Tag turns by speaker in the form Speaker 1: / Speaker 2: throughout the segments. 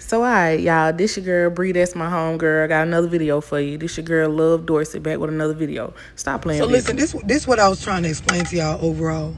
Speaker 1: So, alright, y'all, this your girl, Bree, that's my home girl. Got another video for you. This your girl, Love Dorsey, back with another video. Stop
Speaker 2: So
Speaker 1: playing
Speaker 2: listen,
Speaker 1: victim.
Speaker 2: this what I was trying to explain to y'all overall.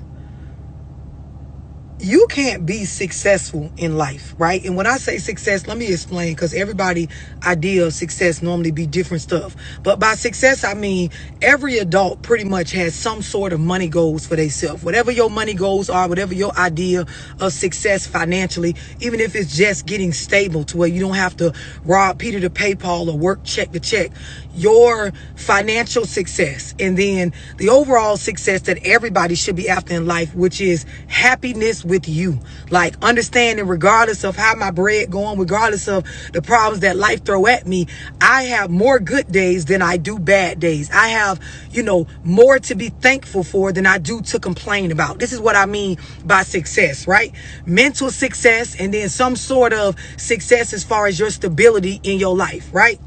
Speaker 2: You can't be successful in life, right? And when I say success, let me explain, because everybody idea of success normally be different stuff. But by success, I mean every adult pretty much has some sort of money goals for themselves. Whatever your money goals are, whatever your idea of success financially, even if it's just getting stable to where you don't have to rob Peter to pay Paul or work check to check, your financial success, and then the overall success that everybody should be after in life, which is happiness with you. Like understanding, regardless of how my bread going, regardless of the problems that life throw at me, I have more good days than I do bad days. I have, more to be thankful for than I do to complain about. This is what I mean by success, right? Mental success, and then some sort of success as far as your stability in your life, right?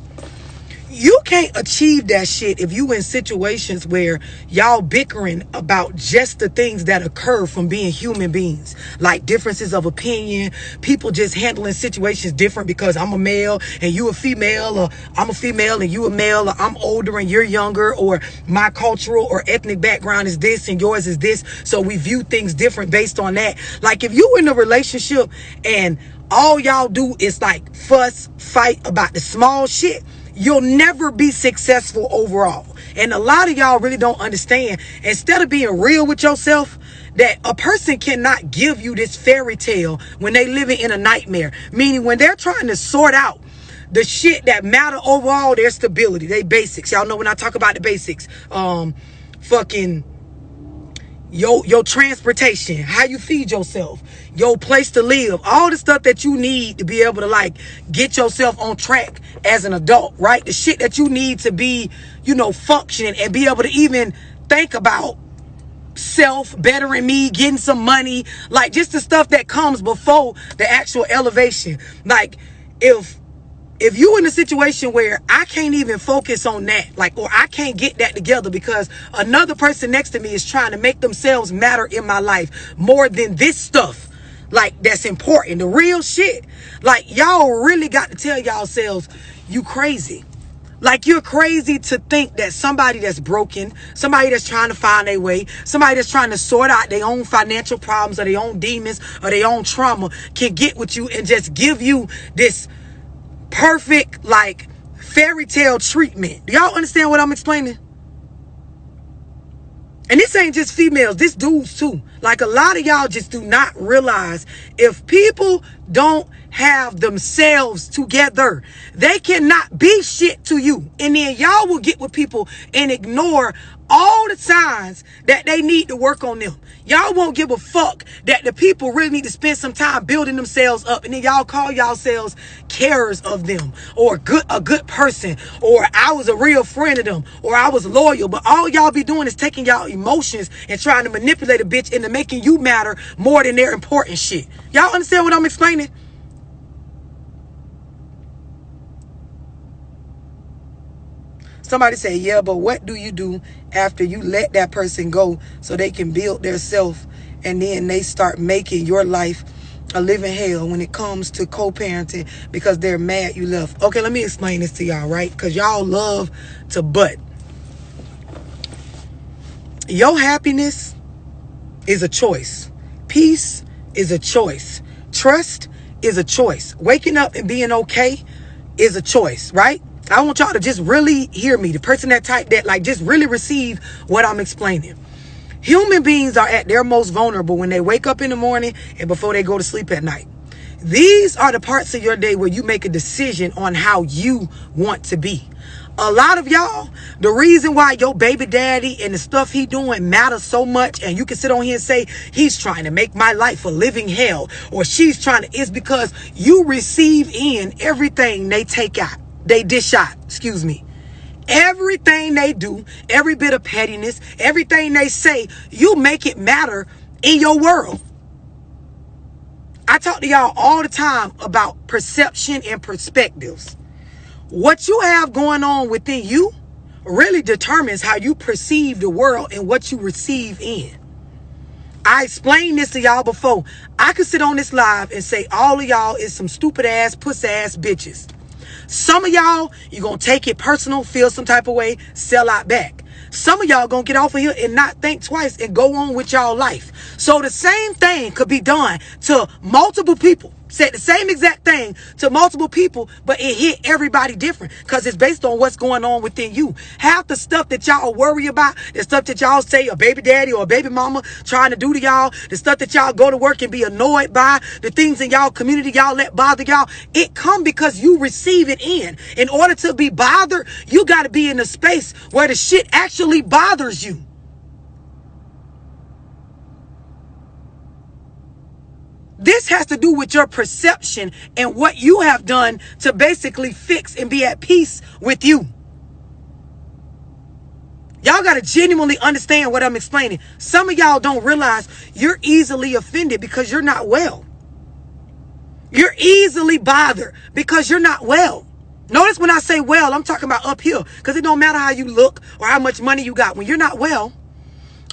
Speaker 2: You can't achieve that shit if you in situations where y'all bickering about just the things that occur from being human beings, like differences of opinion, people just handling situations different because I'm a male and you a female, or I'm a female and you a male, or I'm older and you're younger, or my cultural or ethnic background is this and yours is this, so we view things different based on that. Like if you in a relationship and all y'all do is like fuss, fight about the small shit, you'll never be successful overall. And a lot of y'all really don't understand, instead of being real with yourself, that a person cannot give you this fairy tale when they living in a nightmare. Meaning when they're trying to sort out the shit that matter overall, their stability, they basics. Y'all know when I talk about the basics, fucking your transportation, how you feed yourself, your place to live, all the stuff that you need to be able to like get yourself on track as an adult, right? The shit that you need to be, functioning and be able to even think about self, bettering me, getting some money, like just the stuff that comes before the actual elevation. Like if you in a situation where I can't even focus on that, like, or I can't get that together because another person next to me is trying to make themselves matter in my life more than this stuff, like that's important, the real shit, like y'all really got to tell yourselves you crazy. Like you're crazy to think that somebody that's broken, somebody that's trying to find their way, somebody that's trying to sort out their own financial problems or their own demons or their own trauma can get with you and just give you this perfect, like, fairy tale treatment. Do y'all understand what I'm explaining? And this ain't just females, this dudes too. Like a lot of y'all just do not realize if people don't have themselves together, they cannot be shit to you. And then y'all will get with people and ignore all the signs that they need to work on them. Y'all won't give a fuck that the people really need to spend some time building themselves up, and then y'all call yourselves carers of them, or a good person, or I was a real friend of them, or I was loyal. But all y'all be doing is taking y'all emotions and trying to manipulate a bitch into making you matter more than their important shit. Y'all understand what I'm explaining? Somebody say, yeah, but what do you do after you let that person go so they can build their self, and then they start making your life a living hell when it comes to co-parenting because they're mad you left? Okay, let me explain this to y'all, right? Because y'all love to butt. Your happiness is a choice. Peace is a choice. Trust is a choice. Waking up and being okay is a choice, right? I want y'all to just really hear me. The person that typed that, like, just really receive what I'm explaining. Human beings are at their most vulnerable when they wake up in the morning and before they go to sleep at night. These are the parts of your day where you make a decision on how you want to be. A lot of y'all, the reason why your baby daddy and the stuff he doing matters so much, and you can sit on here and say, he's trying to make my life a living hell, or she's trying to, is because you receive in everything they take out. They dish out, excuse me. Everything they do, every bit of pettiness, everything they say, you make it matter in your world. I talk to y'all all the time about perception and perspectives. What you have going on within you really determines how you perceive the world and what you receive in. I explained this to y'all before. I could sit on this live and say all of y'all is some stupid ass, pussy ass bitches. Some of y'all, you're going to take it personal, feel some type of way, sell out back. Some of y'all going to get off of here and not think twice and go on with y'all life. So the same thing could be done to multiple people. Said the same exact thing to multiple people, but it hit everybody different because it's based on what's going on within you. Half the stuff that y'all worry about, the stuff that y'all say a baby daddy or a baby mama trying to do to y'all, the stuff that y'all go to work and be annoyed by, the things in y'all community y'all let bother y'all, it come because you receive it in. In order to be bothered, you got to be in a space where the shit actually bothers you. This has to do with your perception and what you have done to basically fix and be at peace with you. Y'all got to genuinely understand what I'm explaining. Some of y'all don't realize you're easily offended because you're not well. You're easily bothered because you're not well. Notice when I say well, I'm talking about up here, because it don't matter how you look or how much money you got. When you're not well,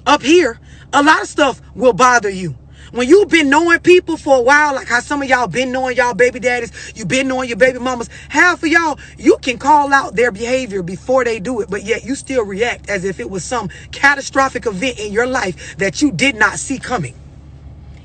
Speaker 2: up here, a lot of stuff will bother you. When you've been knowing people for a while, like how some of y'all been knowing y'all baby daddies, you've been knowing your baby mamas, half of y'all, you can call out their behavior before they do it, but yet you still react as if it was some catastrophic event in your life that you did not see coming.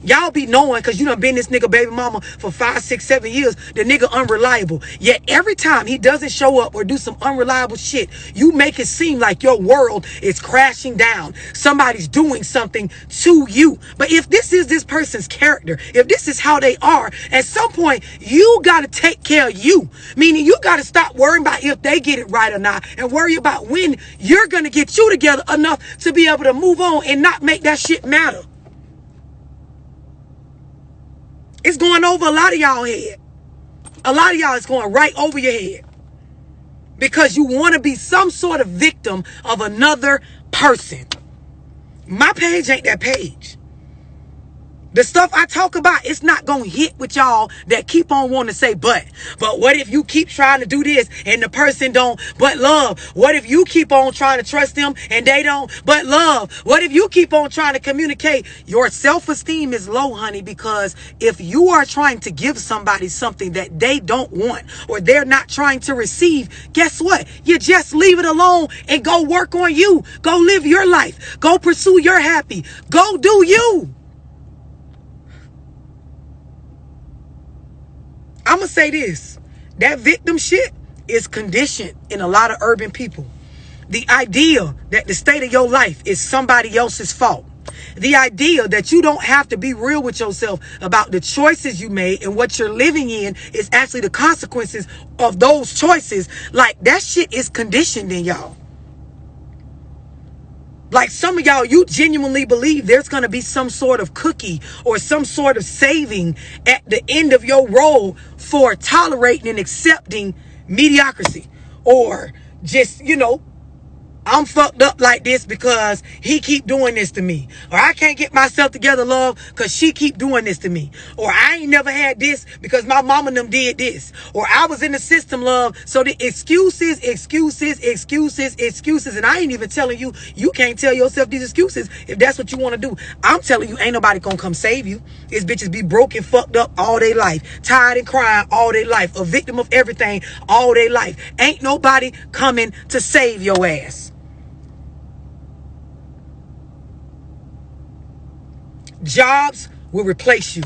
Speaker 2: Y'all be knowing because you done been this nigga baby mama for 5, 6, 7 years. The nigga unreliable. Yet every time he doesn't show up or do some unreliable shit, you make it seem like your world is crashing down. Somebody's doing something to you. But if this is this person's character, if this is how they are, at some point, you got to take care of you. Meaning you got to stop worrying about if they get it right or not and worry about when you're going to get you together enough to be able to move on and not make that shit matter. It's going over a lot of y'all head. A lot of y'all is going right over your head. Because you want to be some sort of victim of another person. My page ain't that page. The stuff I talk about, it's not going to hit with y'all that keep on wanting to say, but what if you keep trying to do this and the person don't, but love? What if you keep on trying to trust them and they don't, but love? What if you keep on trying to communicate? Your self-esteem is low, honey, because if you are trying to give somebody something that they don't want or they're not trying to receive, guess what? You just leave it alone and go work on you. Go live your life. Go pursue your happy. Go do you. I'm going to say this. That victim shit is conditioned in a lot of urban people. The idea that the state of your life is somebody else's fault. The idea that you don't have to be real with yourself about the choices you made and what you're living in is actually the consequences of those choices. Like, that shit is conditioned in y'all. Like, some of y'all, you genuinely believe there's going to be some sort of cookie or some sort of saving at the end of your road for tolerating and accepting mediocrity. Or just, I'm fucked up like this because he keep doing this to me. Or I can't get myself together, love, because she keep doing this to me. Or I ain't never had this because my mama and them did this. Or I was in the system, love. So the excuses. And I ain't even telling you, you can't tell yourself these excuses if that's what you want to do. I'm telling you, ain't nobody gonna come save you. These bitches be broken, fucked up all their life. Tired and crying all their life. A victim of everything all their life. Ain't nobody coming to save your ass. Jobs will replace you.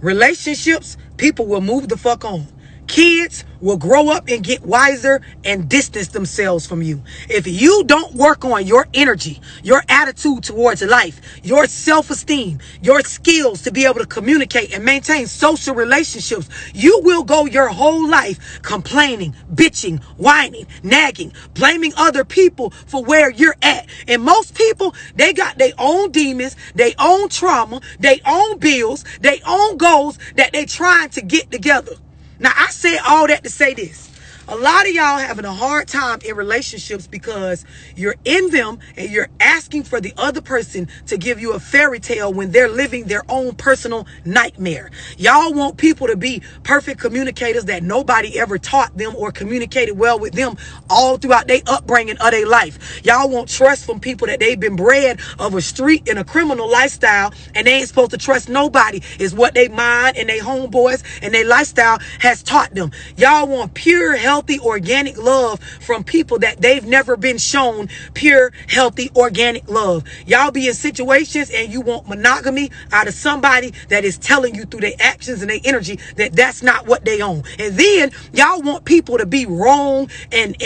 Speaker 2: Relationships, people will move the fuck on. Kids will grow up and get wiser and distance themselves from you. If you don't work on your energy, your attitude towards life, your self-esteem, your skills to be able to communicate and maintain social relationships, you will go your whole life complaining, bitching, whining, nagging, blaming other people for where you're at. And most people, they got their own demons, their own trauma, their own bills, their own goals that they trying to get together. Now, I said all that to say this. A lot of y'all having a hard time in relationships because you're in them and you're asking for the other person to give you a fairy tale when they're living their own personal nightmare. Y'all want people to be perfect communicators that nobody ever taught them or communicated well with them all throughout their upbringing of their life. Y'all want trust from people that they've been bred of a street and a criminal lifestyle, and they ain't supposed to trust nobody, is what they mind and they homeboys and their lifestyle has taught them. Y'all want pure, healthy, organic love from people that they've never been shown pure, healthy, organic love. Y'all be in situations and you want monogamy out of somebody that is telling you through their actions and their energy that that's not what they own. And then y'all want people to be wrong and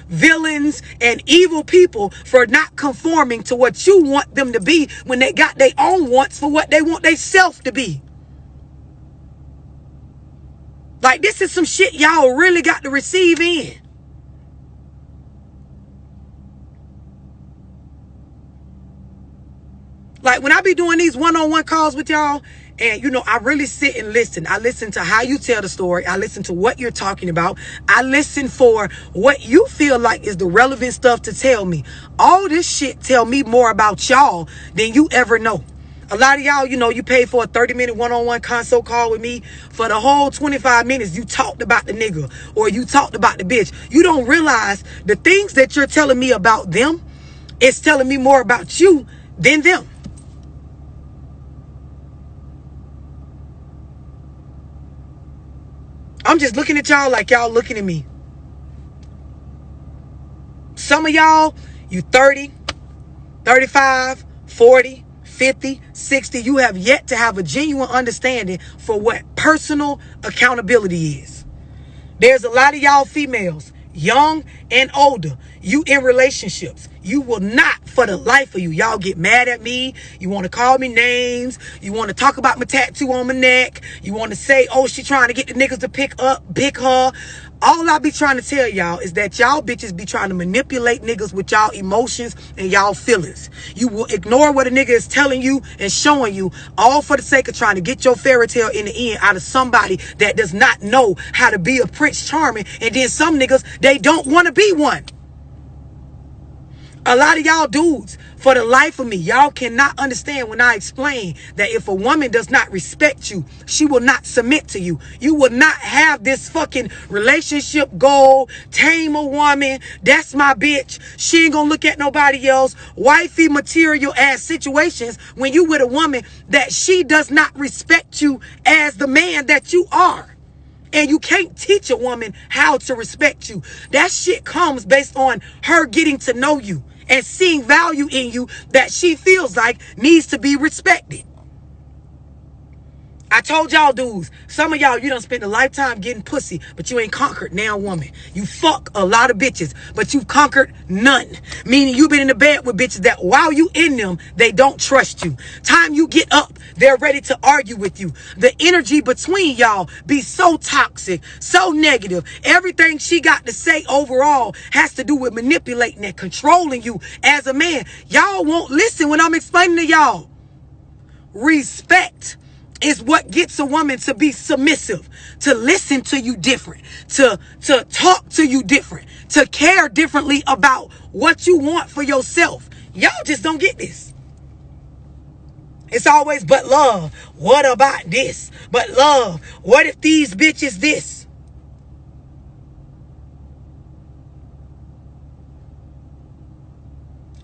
Speaker 2: villains and evil people for not conforming to what you want them to be when they got their own wants for what they want themselves to be. Like, this is some shit y'all really got to receive in. Like, when I be doing these one-on-one calls with y'all, and, you know, I really sit and listen. I listen to how you tell the story. I listen to what you're talking about. I listen for what you feel like is the relevant stuff to tell me. All this shit tell me more about y'all than you ever know. A lot of y'all, you know, you paid for a 30-minute one-on-one consult call with me. For the whole 25 minutes, you talked about the nigga or you talked about the bitch. You don't realize the things that you're telling me about them, it's telling me more about you than them. I'm just looking at y'all like y'all looking at me. Some of y'all, you 30, 35, 40, 50, 60, you have yet to have a genuine understanding for what personal accountability is. There's a lot of y'all females, young and older, you in relationships. You will not, for the life of you, y'all get mad at me. You want to call me names. You want to talk about my tattoo on my neck. You want to say, oh, she trying to get the niggas to pick her. All I be trying to tell y'all is that y'all bitches be trying to manipulate niggas with y'all emotions and y'all feelings. You will ignore what a nigga is telling you and showing you, all for the sake of trying to get your fairy tale in the end out of somebody that does not know how to be a Prince Charming. And then some niggas, they don't want to be one. A lot of y'all dudes, for the life of me, y'all cannot understand when I explain that if a woman does not respect you, she will not submit to you. You will not have this fucking relationship goal, tame a woman, that's my bitch, she ain't gonna look at nobody else, wifey material ass situations when you with a woman that she does not respect you as the man that you are. And you can't teach a woman how to respect you. That shit comes based on her getting to know you and seeing value in you that she feels like needs to be respected. I told y'all dudes, some of y'all, you done spent a lifetime getting pussy, but you ain't conquered now woman. You fuck a lot of bitches, but you've conquered none. Meaning you've been in the bed with bitches that while you in them, they don't trust you. Time you get up, they're ready to argue with you. The energy between y'all be so toxic, so negative. Everything she got to say overall has to do with manipulating and controlling you as a man. Y'all won't listen when I'm explaining to y'all. Respect is what gets a woman to be submissive, to listen to you different, to talk to you different, to care differently about what you want for yourself. Y'all just don't get this. It's always, but love, what about this? But love, what if these bitches this?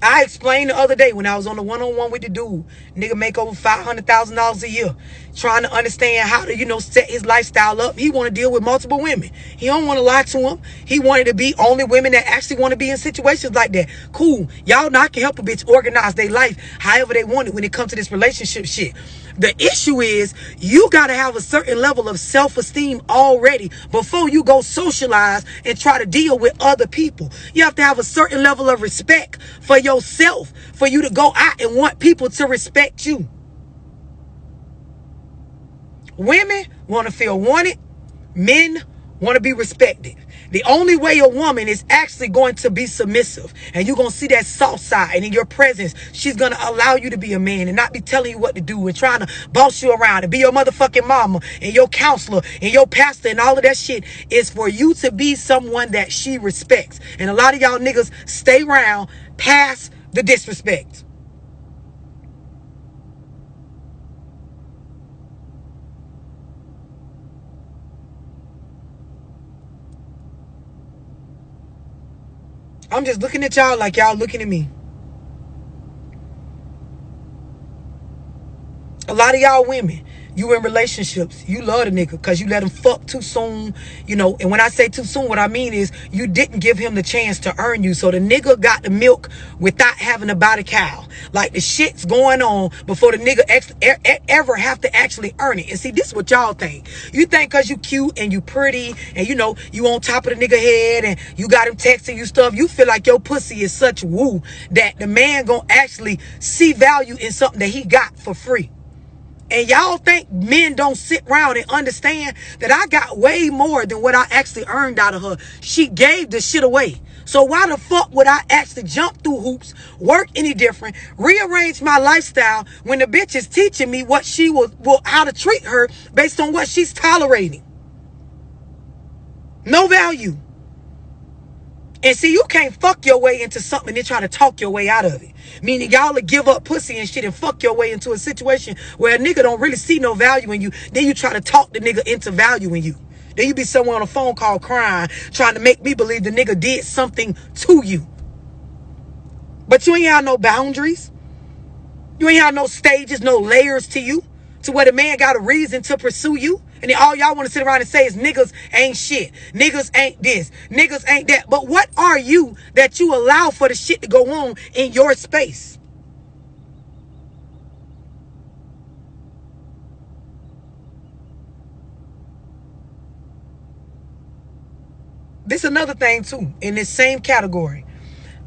Speaker 2: I explained the other day when I was on the one-on-one with the dude, nigga make over $500,000 a year, trying to understand how to, you know, set his lifestyle up. He want to deal with multiple women. He don't want to lie to him. He wanted to be only women that actually want to be in situations like that. Cool. Y'all not can help a bitch organize their life however they want it when it comes to this relationship shit. The issue is you got to have a certain level of self-esteem already before you go socialize and try to deal with other people. You have to have a certain level of respect for yourself for you to go out and want people to respect you. Women want to feel wanted. Men want to be respected. The only way a woman is actually going to be submissive, and you're going to see that soft side, and in your presence, she's going to allow you to be a man and not be telling you what to do and trying to boss you around and be your motherfucking mama and your counselor and your pastor and all of that shit, is for you to be someone that she respects. And a lot of y'all niggas stay around past the disrespect. I'm just looking at y'all like y'all looking at me. A lot of y'all women, you in relationships, you love the nigga because you let him fuck too soon, you know. And when I say too soon, what I mean is you didn't give him the chance to earn you. So the nigga got the milk without having to buy the cow. Like the shit's going on before the nigga ever have to actually earn it. And see, this is what y'all think. You think because you cute and you pretty and you know you on top of the nigga head and you got him texting you stuff, you feel like your pussy is such woo that the man gonna actually see value in something that he got for free. And y'all think men don't sit around and understand that I got way more than what I actually earned out of her. She gave the shit away. So why the fuck would I actually jump through hoops, work any different, rearrange my lifestyle when the bitch is teaching me what she will how to treat her based on what she's tolerating? No value. And see, you can't fuck your way into something and then try to talk your way out of it. Meaning y'all will give up pussy and shit and fuck your way into a situation where a nigga don't really see no value in you. Then you try to talk the nigga into valuing you. Then you be somewhere on a phone call crying, trying to make me believe the nigga did something to you. But you ain't have no boundaries. You ain't have no stages, no layers to you, to where the man got a reason to pursue you. And then all y'all want to sit around and say is niggas ain't shit. Niggas ain't this. Niggas ain't that. But what are you that you allow for the shit to go on in your space? This is another thing too, in this same category.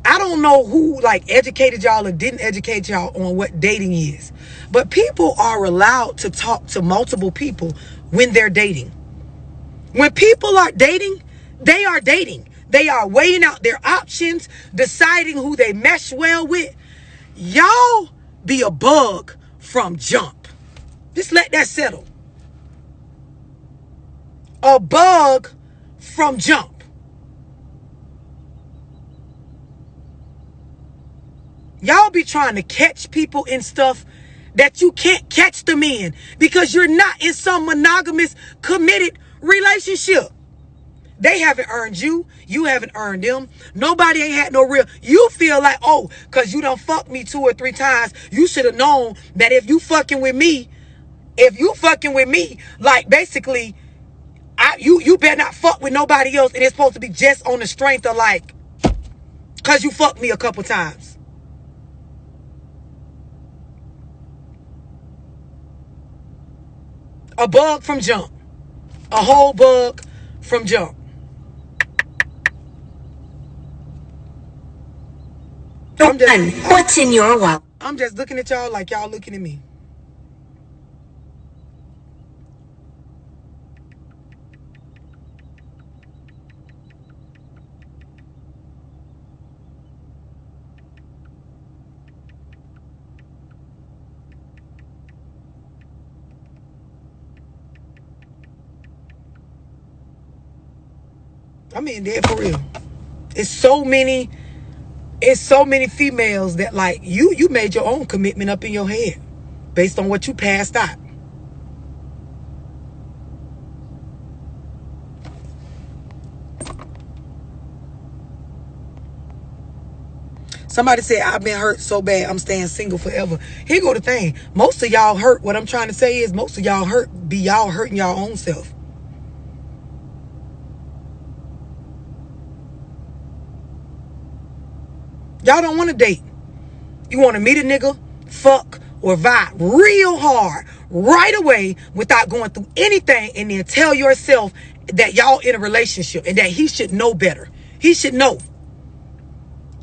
Speaker 2: I don't know who like educated y'all or didn't educate y'all on what dating is. But people are allowed to talk to multiple people when they're dating. When people are dating, they are dating. They are weighing out their options, deciding who they mesh well with. Y'all be a bug from jump. Just let that settle. A bug from jump. Y'all be trying to catch people in stuff that you can't catch them in because you're not in some monogamous, committed relationship. They haven't earned you. You haven't earned them. Nobody ain't had no real. You feel like, oh, because you done fucked me 2 or 3 times, you should have known that if you fucking with me, like basically, you better not fuck with nobody else. And it's supposed to be just on the strength of like, because you fucked me a couple times. A bug from jump. A whole bug from jump.
Speaker 3: What's in your wallet?
Speaker 2: I'm just looking at y'all like y'all looking at me. I mean, dead for real. It's so many females that like you made your own commitment up in your head based on what you passed out. Somebody said, I've been hurt so bad, I'm staying single forever. Here go the thing. Most of y'all hurt. What I'm trying to say is most of y'all hurt be y'all hurting y'all own self. Y'all don't want to date. You want to meet a nigga, fuck, or vibe real hard right away without going through anything, and then tell yourself that y'all in a relationship and that he should know better. He should know.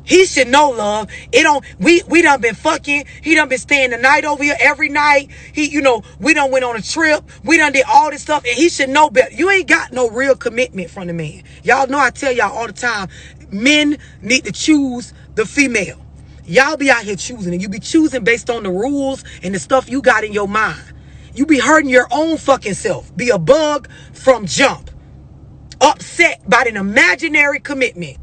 Speaker 2: He should know, love. It don't. We done been fucking. He done been staying the night over here every night. We done went on a trip. We done did all this stuff, and he should know better. You ain't got no real commitment from the man. Y'all know I tell y'all all the time, men need to choose the female. Y'all be out here choosing, and you be choosing based on the rules and the stuff you got in your mind. You be hurting your own fucking self. Be a bug from jump. Upset by an imaginary commitment.